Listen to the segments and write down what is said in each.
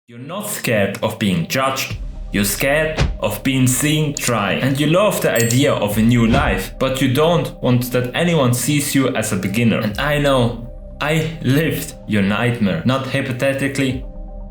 You're not scared of being judged. You're scared of being seen trying. And you love the idea of a new life, but you don't want that anyone sees you as a beginner. And I know, I lived your nightmare. Not hypothetically,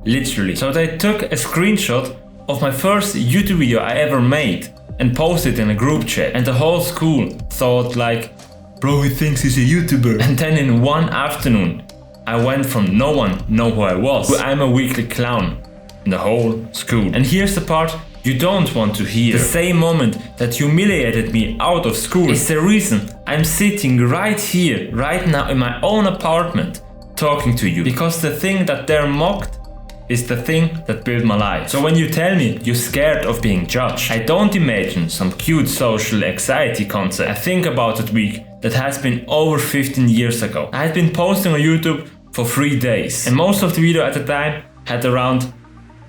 literally. So they took a screenshot of my first YouTube video I ever made and posted it in a group chat. And the whole school thought like, bro, he thinks he's a YouTuber. And then in one afternoon, I went from no one know who I was to I'm a weekly clown in the whole school. And here's the part you don't want to hear. The same moment that humiliated me out of school is the reason I'm sitting right here, right now in my own apartment, talking to you. Because the thing that they're mocked is the thing that built my life. So when you tell me you're scared of being judged, I don't imagine some cute social anxiety concept. I think about that week that has been over 15 years ago. I had been posting on YouTube for 3 days, and most of the video at the time had around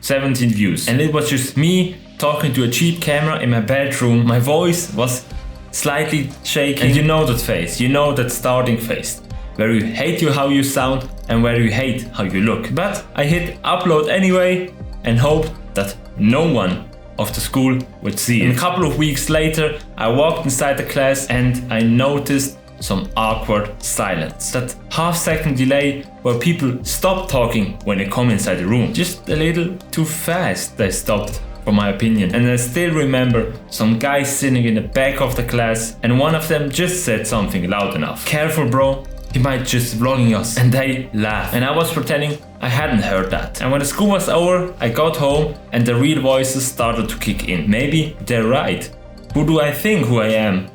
17 views. And it was just me talking to a cheap camera in my bedroom. My voice was slightly shaking. And you know that face, you know that starting face, where you hate how you sound and where you hate how you look. But I hit upload anyway and hoped that no one of the school would see it. And a couple of weeks later, I walked inside the class and I noticed some awkward silence. That half-second delay where people stop talking when they come inside the room. Just a little too fast they stopped, for my opinion. And I still remember some guys sitting in the back of the class and one of them just said something loud enough. Careful bro, he might just vlogging us. And they laughed. And I was pretending I hadn't heard that. And when the school was over, I got home and the real voices started to kick in. Maybe they're right. Who do I think who I am?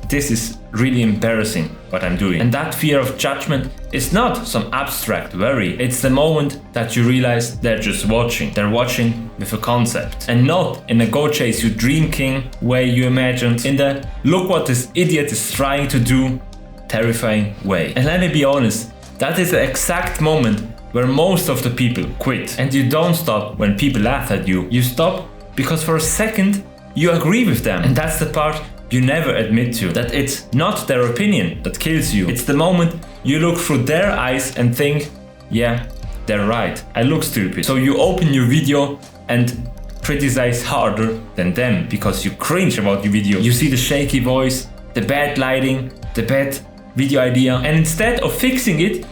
This is really embarrassing what I'm doing. And that fear of judgment is not some abstract worry. It's the moment that you realize they're just watching. They're watching with a concept. And not in a go chase you dream king way you imagined. In the look what this idiot is trying to do terrifying way. And let me be honest, that is the exact moment where most of the people quit. And you don't stop when people laugh at you. You stop because for a second you agree with them. And that's the part you never admit to, that it's not their opinion that kills you. It's the moment you look through their eyes and think, yeah, they're right, I look stupid. So you open your video and criticize harder than them because you cringe about your video. You see the shaky voice, the bad lighting, the bad video idea, and instead of fixing it,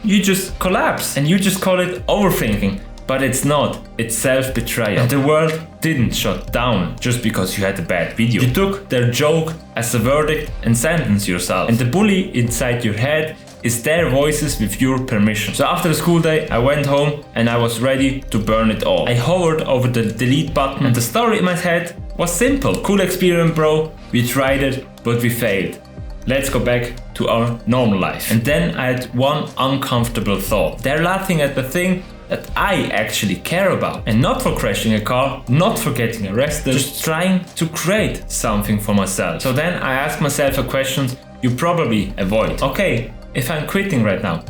you just collapse and you just call it overthinking. But it's not, it's self-betrayal. And the world didn't shut down just because you had a bad video. You took their joke as a verdict and sentenced yourself. And the bully inside your head is their voices with your permission. So after the school day, I went home and I was ready to burn it all. I hovered over the delete button and the story in my head was simple. Cool experience bro, we tried it, but we failed. Let's go back to our normal life. And then I had one uncomfortable thought. They're laughing at the thing that I actually care about. And not for crashing a car, not for getting arrested, just trying to create something for myself. So then I asked myself a question you probably avoid. Okay, if I'm quitting right now,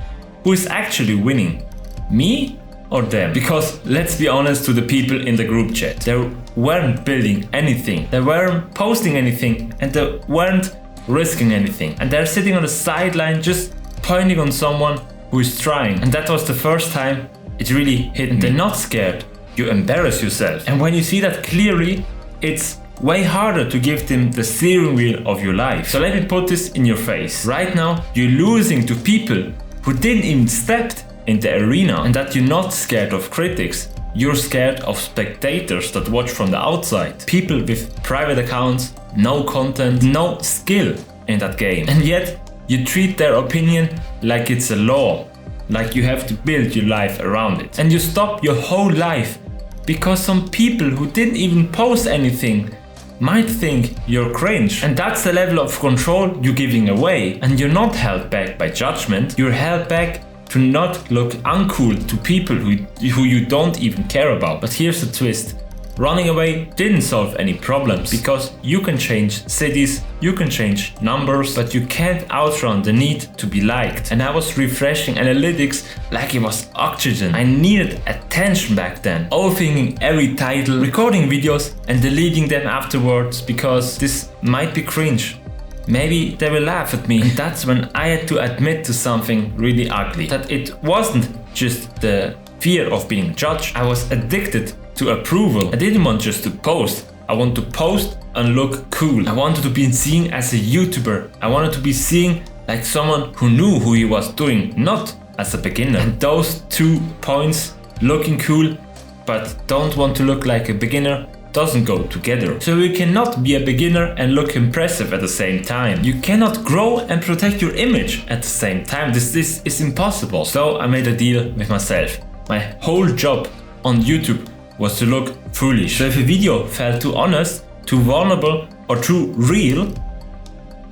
who is actually winning? Me or them? Because let's be honest to the people in the group chat. They weren't building anything. They weren't posting anything and they weren't risking anything. And they're sitting on the sideline just pointing on someone who is trying. And that was the first time it really hit me. They're not scared, you embarrass yourself. And when you see that clearly, it's way harder to give them the steering wheel of your life. So let me put this in your face. Right now, you're losing to people who didn't even step in the arena. And that you're not scared of critics. You're scared of spectators that watch from the outside. People with private accounts, no content, no skill in that game. And yet, you treat their opinion like it's a law. Like you have to build your life around it. And you stop your whole life because some people who didn't even post anything might think you're cringe. And that's the level of control you're giving away. And you're not held back by judgment. You're held back to not look uncool to people who you don't even care about. But here's the twist. Running away didn't solve any problems because you can change cities, you can change numbers, but you can't outrun the need to be liked. And I was refreshing analytics like it was oxygen. I needed attention back then. Overthinking every title, recording videos and deleting them afterwards because this might be cringe. Maybe they will laugh at me. And that's when I had to admit to something really ugly. That it wasn't just the fear of being judged. I was addicted to approval. I didn't want just to post. I want to post and look cool. I wanted to be seen as a YouTuber. I wanted to be seen like someone who knew who he was doing, not as a beginner. And those 2 points, looking cool but don't want to look like a beginner, doesn't go together. So you cannot be a beginner and look impressive at the same time. You cannot grow and protect your image at the same time. This is impossible. So I made a deal with myself. My whole job on YouTube was to look foolish. So if a video felt too honest, too vulnerable, or too real,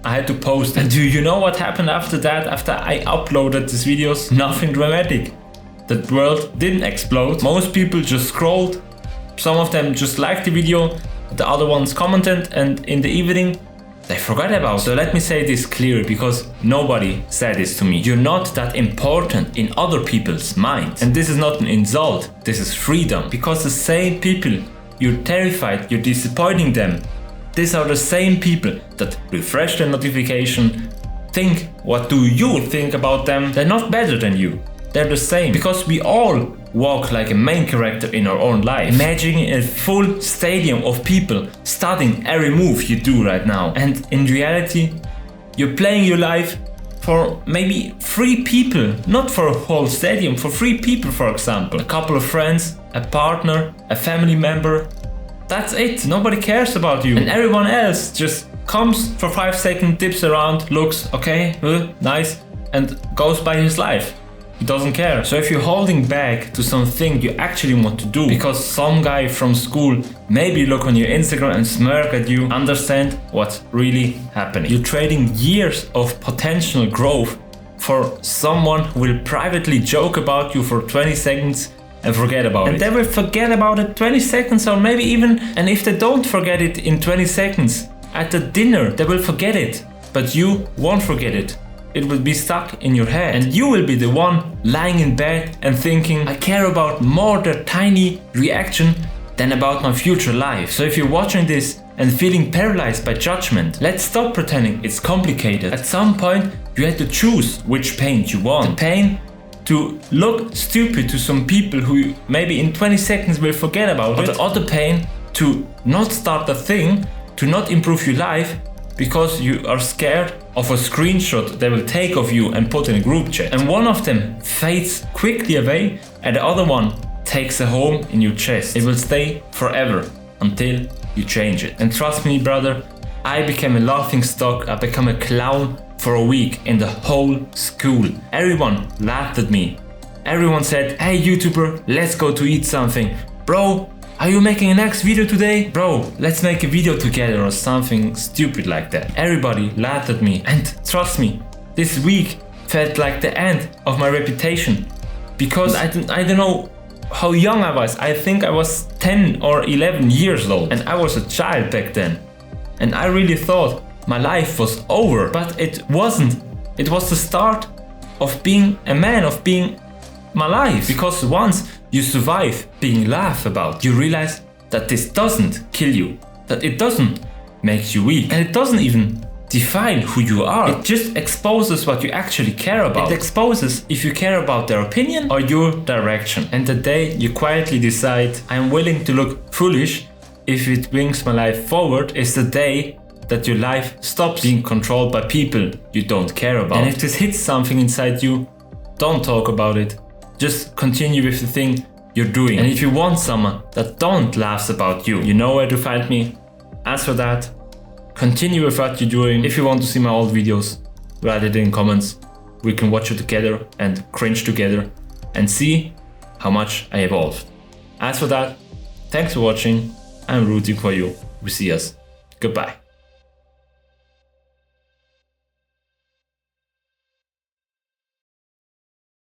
I had to post it. And do you know what happened after that? After I uploaded these videos? Nothing dramatic. The world didn't explode. Most people just scrolled. Some of them just liked the video, the other ones commented, and in the evening they forgot about it. So let me say this clearly, because nobody said this to me. You're not that important in other people's minds. And this is not an insult, this is freedom. Because the same people you're terrified, you're disappointing them, these are the same people that refresh their notification, think, what do you think about them? They're not better than you. They're the same. Because we all walk like a main character in our own life. Imagining a full stadium of people studying every move you do right now. And in reality, you're playing your life for maybe 3 people, not for a whole stadium, for 3 people, for example. A couple of friends, a partner, a family member. That's it. Nobody cares about you. And everyone else just comes for 5 seconds, dips around, looks, okay, nice, and goes by his life. He doesn't care. So if you're holding back to something you actually want to do because some guy from school maybe look on your Instagram and smirk at you, understand what's really happening. You're trading years of potential growth for someone who will privately joke about you for 20 seconds and forget about it. And they will forget about it 20 seconds or maybe even, and if they don't forget it in 20 seconds, at the dinner they will forget it, but you won't forget it. It will be stuck in your head and you will be the one lying in bed and thinking, I care about more that tiny reaction than about my future life. So if you're watching this and feeling paralyzed by judgment, let's stop pretending it's complicated. At some point you have to choose which pain you want. The pain to look stupid to some people who maybe in 20 seconds will forget about it, or the other pain to not start a thing, to not improve your life because you are scared of a screenshot they will take of you and put in a group chat. And one of them fades quickly away and the other one takes a home in your chest. It will stay forever until you change it. And trust me, brother, I became a laughing stock. I became a clown for a week in the whole school. Everyone laughed at me. Everyone said, hey YouTuber, let's go to eat something. Bro, are you making a next video today? Bro, let's make a video together or something stupid like that. Everybody laughed at me, and trust me, this week felt like the end of my reputation. Because I don't know how young I was. I think I was 10 or 11 years old and I was a child back then. And I really thought my life was over, but it wasn't. It was the start of being a man, of being my life. Because once you survive being laughed about, you realize that this doesn't kill you, that it doesn't make you weak, and it doesn't even define who you are. It just exposes what you actually care about. It exposes if you care about their opinion or your direction. And the day you quietly decide, I'm willing to look foolish if it brings my life forward, is the day that your life stops being controlled by people you don't care about. And if this hits something inside you, don't talk about it. Just continue with the thing you're doing. And if you want someone that don't laugh about you, you know where to find me. As for that, continue with what you're doing. If you want to see my old videos, write it in comments. We can watch it together and cringe together and see how much I evolved. As for that, thanks for watching. I'm rooting for you. We see us. Goodbye.